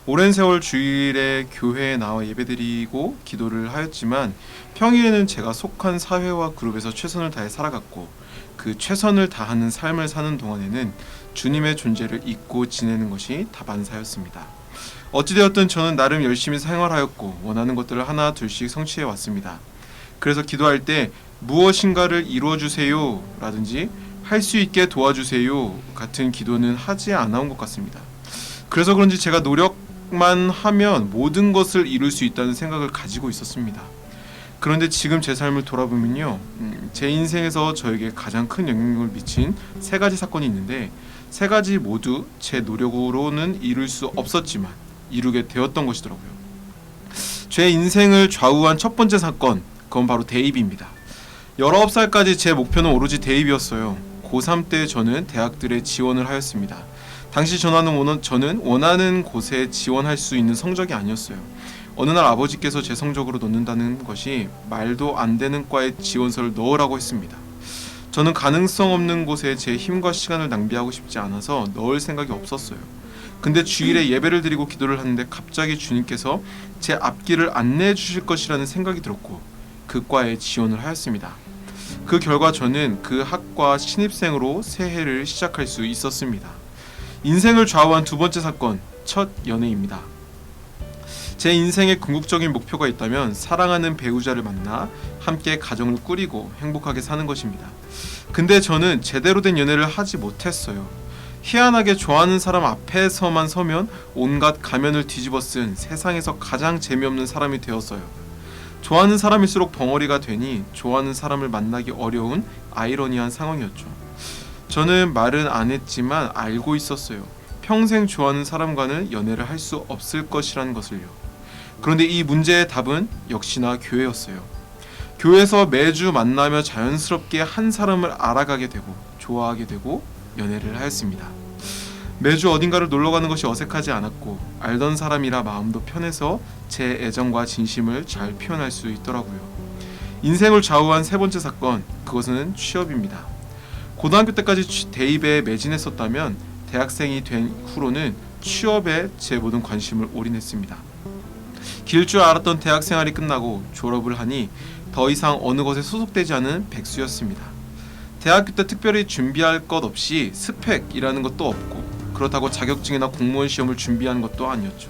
오랜 세월 주일에 교회에 나와 예배드리고 기도를 하였지만 평일에는 제가 속한 사회와 그룹에서 최선을 다해 살아갔고 그 최선을 다하는 삶을 사는 동안에는 주님의 존재를 잊고 지내는 것이 다반사였습니다. 어찌되었든 저는 나름 열심히 생활하였고 원하는 것들을 하나 둘씩 성취해 왔습니다. 그래서 기도할 때 무엇인가를 이루어주세요 라든지 할 수 있게 도와주세요 같은 기도는 하지 않아온 것 같습니다. 그래서 그런지 제가 노력만 하면 모든 것을 이룰 수 있다는 생각을 가지고 있었습니다. 그런데 지금 제 삶을 돌아보면요, 제 인생에서 저에게 가장 큰 영향력을 미친 세 가지 사건이 있는데, 세 가지 모두 제 노력으로는 이룰 수 없었지만 이루게 되었던 것이더라고요. 제 인생을 좌우한 첫 번째 사건, 그건 바로 대입입니다. 19살까지 제 목표는 오로지 대입이었어요. 고3 때 저는 대학들에 지원을 하였습니다. 당시 저는 원하는 곳에 지원할 수 있는 성적이 아니었어요. 어느 날 아버지께서 제 성적으로 넣는다는 것이 말도 안 되는 과에 지원서를 넣으라고 했습니다. 저는 가능성 없는 곳에 제 힘과 시간을 낭비하고 싶지 않아서 넣을 생각이 없었어요. 근데 주일에 예배를 드리고 기도를 하는데 갑자기 주님께서 제 앞길을 안내해 주실 것이라는 생각이 들었고 그 과에 지원을 하였습니다. 그 결과 저는 그 학과 신입생으로 새해를 시작할 수 있었습니다. 인생을 좌우한 두 번째 사건, 첫 연애입니다. 제 인생의 궁극적인 목표가 있다면 사랑하는 배우자를 만나 함께 가정을 꾸리고 행복하게 사는 것입니다. 근데 저는 제대로 된 연애를 하지 못했어요. 희한하게 좋아하는 사람 앞에서만 서면 온갖 가면을 뒤집어 쓴 세상에서 가장 재미없는 사람이 되었어요. 좋아하는 사람일수록 벙어리가 되니 좋아하는 사람을 만나기 어려운 아이러니한 상황이었죠. 저는 말은 안 했지만 알고 있었어요. 평생 좋아하는 사람과는 연애를 할 수 없을 것이라는 것을요. 그런데 이 문제의 답은 역시나 교회였어요. 교회에서 매주 만나며 자연스럽게 한 사람을 알아가게 되고 좋아하게 되고 연애를 하였습니다. 매주 어딘가를 놀러가는 것이 어색하지 않았고 알던 사람이라 마음도 편해서 제 애정과 진심을 잘 표현할 수 있더라고요. 인생을 좌우한 세 번째 사건, 그것은 취업입니다. 고등학교 때까지 대입에 매진했었다면 대학생이 된 후로는 취업에 제 모든 관심을 올인했습니다. 길 줄 알았던 대학 생활이 끝나고 졸업을 하니 더 이상 어느 것에 소속되지 않은 백수였습니다. 대학교 때 특별히 준비할 것 없이 스펙이라는 것도 없고 그렇다고 자격증이나 공무원 시험을 준비한 것도 아니었죠.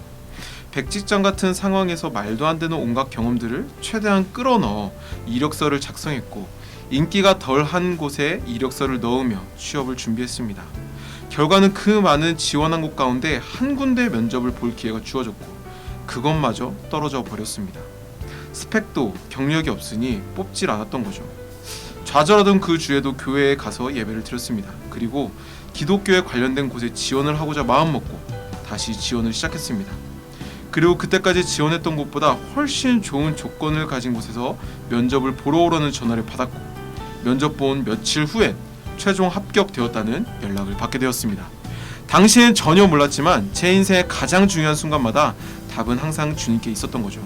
백직장 같은 상황에서 말도 안 되는 온갖 경험들을 최대한 끌어넣어 이력서를 작성했고 인기가 덜한 곳에 이력서를 넣으며 취업을 준비했습니다. 결과는 그 많은 지원한 곳 가운데 한 군데 면접을 볼 기회가 주어졌고 그것마저 떨어져 버렸습니다. 스펙도 경력이 없으니 뽑질 않았던 거죠. 좌절하던 그 주에도 교회에 가서 예배를 드렸습니다. 그리고 기독교에 관련된 곳에 지원을 하고자 마음먹고 다시 지원을 시작했습니다. 그리고 그때까지 지원했던 곳보다 훨씬 좋은 조건을 가진 곳에서 면접을 보러 오라는 전화를 받았고 면접 본 며칠 후에 최종 합격되었다는 연락을 받게 되었습니다. 당시엔 전혀 몰랐지만 제 인생의 가장 중요한 순간마다 답은 항상 주님께 있었던 거죠.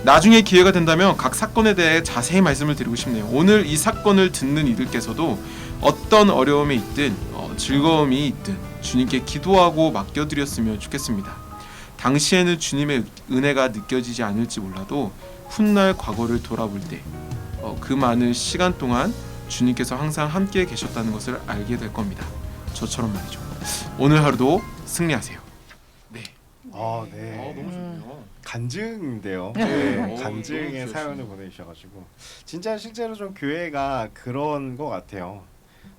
나중에 기회가 된다면 각 사건에 대해 자세히 말씀을 드리고 싶네요. 오늘 이 사건을 듣는 이들께서도 어떤 어려움이 있든 즐거움이 있든 주님께 기도하고 맡겨드렸으면 좋겠습니다. 당시에는 주님의 은혜가 느껴지지 않을지 몰라도 훗날 과거를 돌아볼 때 그 많은 시간 동안 주님께서 항상 함께 계셨다는 것을 알게 될 겁니다. 저처럼 말이죠. 오늘 하루도 승리하세요. 네. 아, 네. 너무 좋네요. 간증인데요. 네. 네. 오, 간증의 너무 사연을 보내주셔가지고 진짜 실제로 좀 교회가 그런 것 같아요.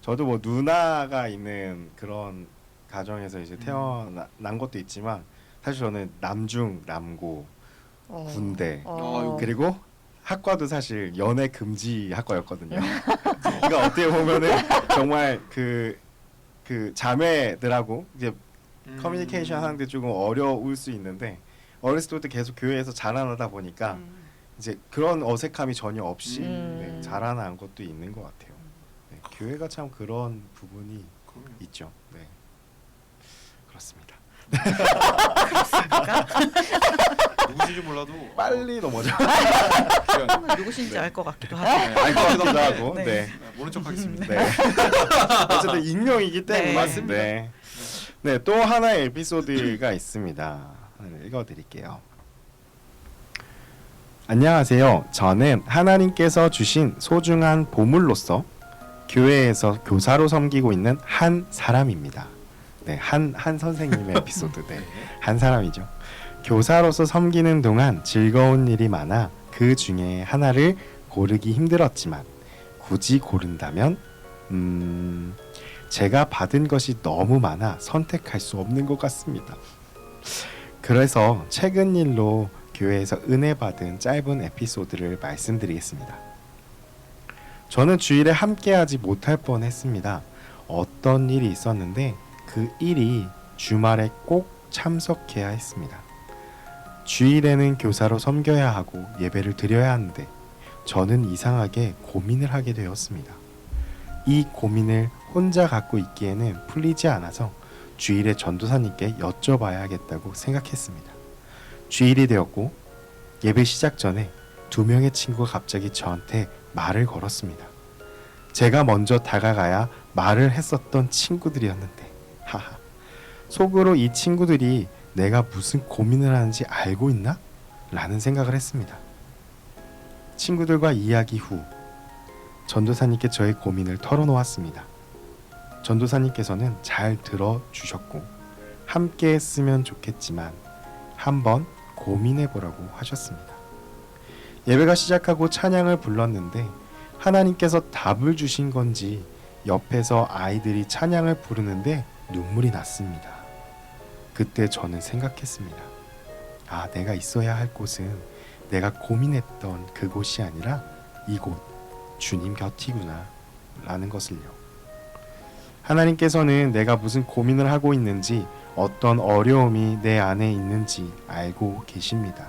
저도 뭐 누나가 있는 그런 가정에서 이제 태어난 것도 있지만 사실 저는 남중 남고 군대 그리고 학과도 사실 연애 금지 학과였거든요. 그러니까 어떻게 보면은 정말 그 자매들하고 이제 커뮤니케이션 하는데 조금 어려울 수 있는데 어렸을 때부터 계속 교회에서 자라나다 보니까 이제 그런 어색함이 전혀 없이 네, 자라난 것도 있는 것 같아요. 네, 교회가 참 그런 부분이 있죠. 네, 그렇습니다. 누구신지 몰라도 빨리 넘어져. 누구신지 알 것 같기도 하고. 네, 알 것 같기도 하고. 네. 네. 모른 척하겠습니다. 네. 어쨌든 익명이기 때문에 네. 맞습니다. 네. 네, 또 하나의 에피소드가 있습니다. 읽어드릴게요. 안녕하세요. 저는 하나님께서 주신 소중한 보물로서 교회에서 교사로 섬기고 있는 한 사람입니다. 네, 한 선생님의 에피소드. 네, 한 사람이죠. 교사로서 섬기는 동안 즐거운 일이 많아 그 중에 하나를 고르기 힘들었지만 굳이 고른다면 제가 받은 것이 너무 많아 선택할 수 없는 것 같습니다. 그래서 최근 일로 교회에서 은혜 받은 짧은 에피소드를 말씀드리겠습니다. 저는 주일에 함께하지 못할 뻔했습니다. 어떤 일이 있었는데 그 일이 주말에 꼭 참석해야 했습니다. 주일에는 교사로 섬겨야 하고 예배를 드려야 하는데 저는 이상하게 고민을 하게 되었습니다. 이 고민을 혼자 갖고 있기에는 풀리지 않아서 주일에 전도사님께 여쭤봐야겠다고 생각했습니다. 주일이 되었고 예배 시작 전에 2명의 친구가 갑자기 저한테 말을 걸었습니다. 제가 먼저 다가가야 말을 했었던 친구들이었는데 하하. 속으로 이 친구들이 내가 무슨 고민을 하는지 알고 있나? 라는 생각을 했습니다. 친구들과 이야기 후 전도사님께 저의 고민을 털어놓았습니다. 전도사님께서는 잘 들어주셨고 함께 했으면 좋겠지만 한번 고민해보라고 하셨습니다. 예배가 시작하고 찬양을 불렀는데 하나님께서 답을 주신 건지 옆에서 아이들이 찬양을 부르는데 눈물이 났습니다. 그때 저는 생각했습니다. 아, 내가 있어야 할 곳은 내가 고민했던 그곳이 아니라 이곳, 주님 곁이구나 라는 것을요. 하나님께서는 내가 무슨 고민을 하고 있는지 어떤 어려움이 내 안에 있는지 알고 계십니다.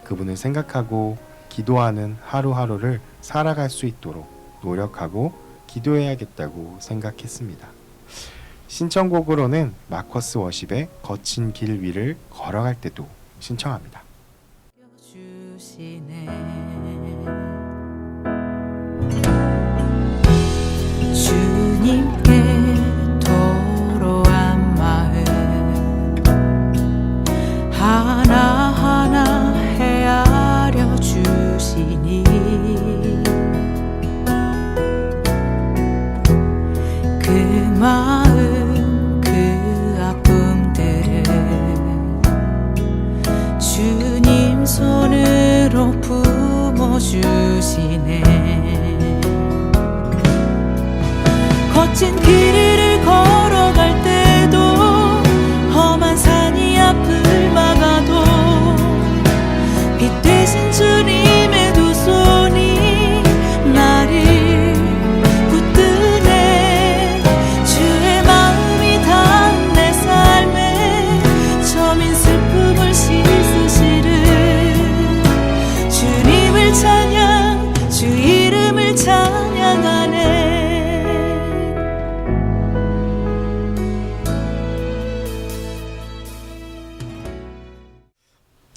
그분을 생각하고 기도하는 하루하루를 살아갈 수 있도록 노력하고 기도해야겠다고 생각했습니다. 신청곡으로는 마커스 워십의 거친 길 위를 걸어갈 때도 신청합니다. 주님께 도로한 마음 하나하나 헤아려 주시니 그 마음 그 아픔들을 주님 손으로 품어주시네. 거친 길을 걸어갈 때도 험한 산이 앞을 막아도 빛 되신 주님의 두 손이 나를 붙드네. 주의 마음이 닿은 내 삶에 저민 슬픔을 씻으시는 주님을 찬양 주 이름을 찬양하네.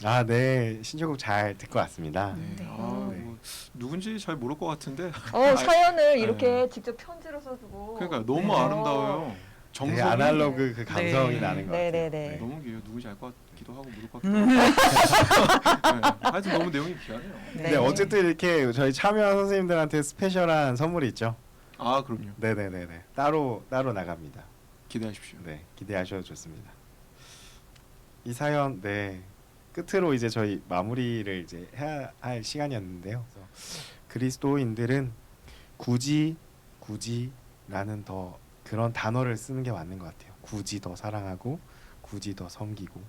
아, 네. 신청곡 잘 듣고 왔습니다. 네. 뭐 누군지 잘 모를 것 같은데. 사연을 이렇게 직접 편지로 써주고. 그러니까 너무 아름다워요. 정성이 아날로그 그 감성이 나는 것 같아요. 네네네. 너무 귀해요. 누군지 알 것 같기도 하고 모를 것 같기도 하고. 네. 하여튼 너무 내용이 귀하네요. 네, 어쨌든 이렇게 저희 참여한 선생님들한테 스페셜한 선물이 있죠. 아, 그럼요. 네네네네. 따로 나갑니다. 기대하십시오. 네, 기대하셔도 좋습니다. 이 사연 끝으로 이제 저희 마무리를 이제 해야 할 시간이었는데요. 그래서 그리스도인들은 굳이라는 더 그런 단어를 쓰는 게 맞는 것 같아요. 굳이 더 사랑하고 굳이 더 섬기고.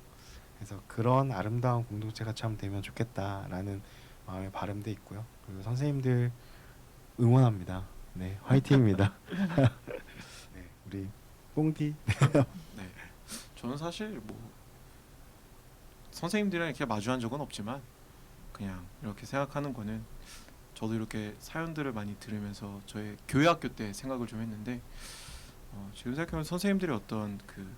그래서 그런 아름다운 공동체가 참 되면 좋겠다라는 마음에 바람도 있고요. 그리고 선생님들 응원합니다. 네, 화이팅입니다. 네, 우리 뽕디. 네, 저는 사실 뭐 선생님들이랑 이렇게 마주한 적은 없지만 그냥 이렇게 생각하는 거는 저도 이렇게 사연들을 많이 들으면서 저의 교회 학교 때 생각을 좀 했는데 지금 생각하면 선생님들의 어떤 그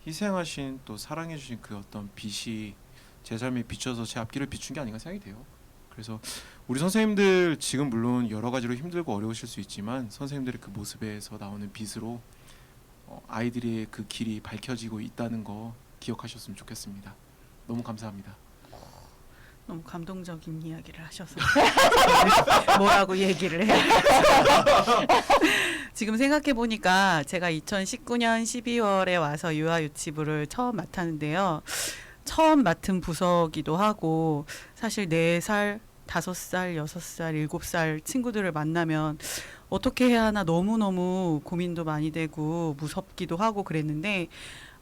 희생하신 또 사랑해주신 그 어떤 빛이 제 삶에 비춰서 제 앞길을 비춘 게 아닌가 생각이 돼요. 그래서 우리 선생님들 지금 물론 여러 가지로 힘들고 어려우실 수 있지만 선생님들의 그 모습에서 나오는 빛으로 아이들의 그 길이 밝혀지고 있다는 거 기억하셨으면 좋겠습니다. 너무 감사합니다. 너무 감동적인 이야기를 하셔서 뭐라고 얘기를 해야 지금 생각해 보니까 제가 2019년 12월에 와서 유아유치부를 처음 맡았는데요. 처음 맡은 부서기도 하고 사실 4살, 5살, 6살, 7살 친구들을 만나면 어떻게 해야 하나 너무너무 고민도 많이 되고 무섭기도 하고 그랬는데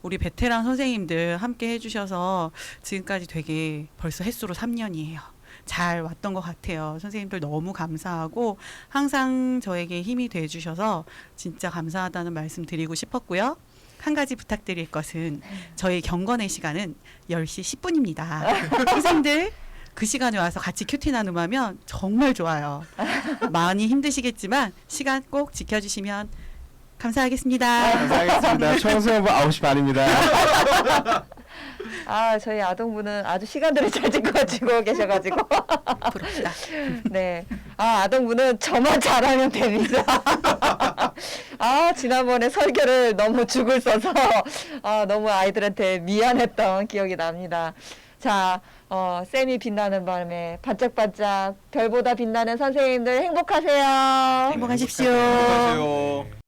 우리 베테랑 선생님들 함께 해주셔서 지금까지 되게 벌써 햇수로 3년이에요. 잘 왔던 것 같아요. 선생님들 너무 감사하고 항상 저에게 힘이 돼주셔서 진짜 감사하다는 말씀 드리고 싶었고요. 한 가지 부탁드릴 것은 저희 경건의 시간은 10시 10분입니다. 선생님들 그 시간에 와서 같이 큐티 나눔하면 정말 좋아요. 많이 힘드시겠지만 시간 꼭 지켜주시면 감사하겠습니다. 감사하겠습니다. 청소년부 9시 반입니다. 아, 저희 아동부는 아주 시간들을 잘 지켜가지고 계셔가지고. 부럽다. 네. 아, 아동부는 저만 잘하면 됩니다. 아, 지난번에 설교를 너무 죽을 써서 너무 아이들한테 미안했던 기억이 납니다. 자, 쌤이 빛나는 밤에 반짝반짝 별보다 빛나는 선생님들 행복하세요. 행복하십시오. 안녕하세요.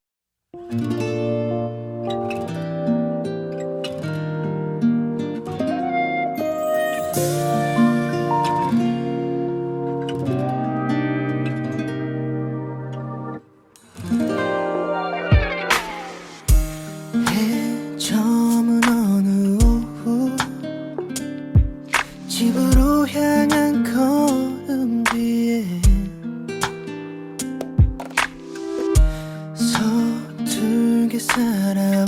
저문 어느 오후 집으로 향한 걸음 뒤에 서툴게 살아